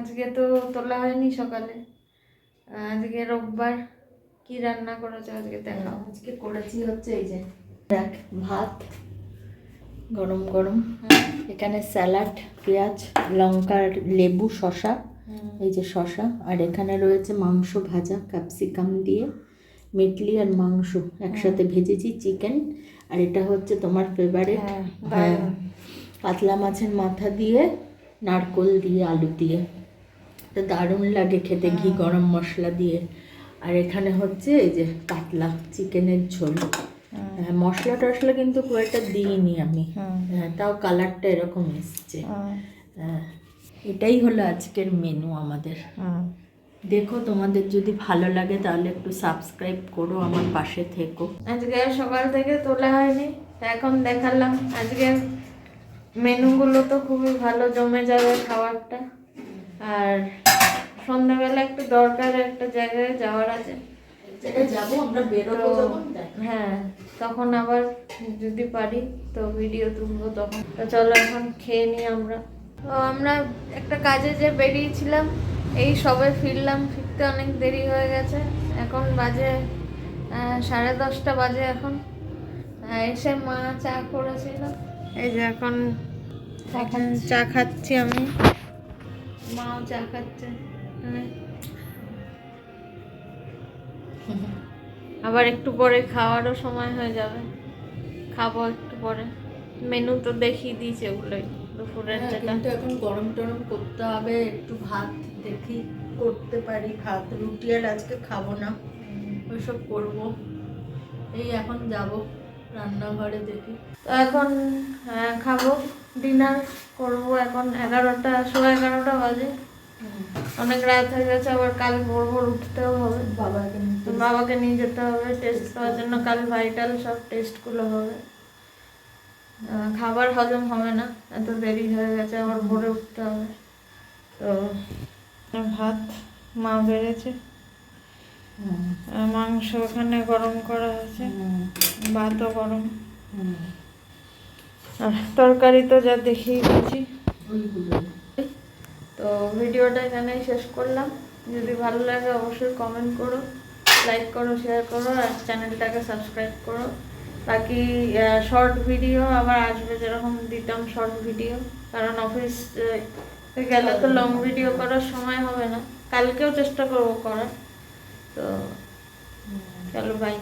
আজকে তো তোলা হয়নি সকালে। আজকে রোববার, কি রান্না করেছো আজকে দেখাও। আজকে করেছি হচ্ছে এই যে দেখ ভাত গরম গরম, এখানে স্যালাড, পেঁয়াজ, লঙ্কা, লেবু, শসা, এই যে শসা, আর এখানে রয়েছে মাংস ভাজা ক্যাপসিকাম দিয়ে, মিটলি আর মাংস একসাথে ভেজেছি, চিকেন। আর এটা হচ্ছে তোমার ফেভারিট কাতলা মাছের মাথা দিয়ে নারকোল দিয়ে আলু দিয়ে, তো দারুণ লাগে খেতে, ঘি গরম মশলা দিয়ে। আর এখানে হচ্ছে এই যে কাতলা চিকেনের ঝোল। হ্যাঁ, মশলা টশলা কিন্তু খুব একটা দিইনি আমি, হ্যাঁ, তাও কালারটা এরকম এসছে। হ্যাঁ, এটাই হলো আজকের মেনু আমাদের। দেখো, তোমাদের যদি ভালো লাগে তাহলে একটু সাবস্ক্রাইব করো, আমার পাশে থেকো। আজকে সকাল থেকে তোলা হয়নি, এখন দেখালাম। আজকের মেনুগুলো তো খুবই ভালো, জমে যাবে খাবারটা। আর সন্ধ্যাবেলা একটু দরকার, একটা জায়গায় যাওয়ার আছে, যাবো আমরা, বেরোবো যখন। হ্যাঁ, তখন আবার যদি পারি তো ভিডিও তুলবো তখন। তো চলো এখন খেয়ে নিই আমরা। তো আমরা একটা কাজে যে বেরিয়েছিলাম, এই সবে ফিরলাম, ফিরতে অনেক দেরি হয়ে গেছে। এখন বাজে 10:30 বাজে এখন। এসে মা চা করেছিল, এই যে এখন চা খাচ্ছি আমি, মাও চা খাচ্ছে। আবার একটু পরে খাওয়ারও সময় হয়ে যাবে, খাবো একটু পরে। মেনু তো দেখিয়ে দিয়েছে ওগুলোই দুপুরের, যেটা কিন্তু এখন গরম টরম করতে হবে, একটু ভাত দেখি করতে পারি, ভাত রুটি আর আজকে খাবো না, ওইসব করবো। এই এখন যাব রান্নাঘরে, দেখি। তো এখন খাবো, ডিনার করবো এখন। 11:15 বাজে, অনেক রাত হয়ে গেছে। আবার কাল ভোর ভোর উঠতেও হবে, বাবাকে নিয়ে যেতে হবে টেস্ট করার জন্য। কাল ভাইটাল সব টেস্টগুলো হবে, খাবার হজম হবে না, এত দেরি হয়ে গেছে, আবার ভোরে উঠতে হবে। তো ভাত মা বেড়েছে, মাংস ওখানে গরম করা হয়েছে, ভাতও গরম, আর তরকারি তো যা দেখিয়ে দিয়েছি। তো ভিডিওটা এখানেই শেষ করলাম। যদি ভালো লাগে অবশ্যই কমেন্ট করো, লাইক করো, শেয়ার করো, আর চ্যানেলটাকে সাবস্ক্রাইব করো। বাকি শর্ট ভিডিও আবার আসবে, যেরকম দিতাম শর্ট ভিডিও, কারণ অফিস গেলে তো লং ভিডিও করার সময় হবে না। কালকেও চেষ্টা করবো করার। তো চলো, বাই।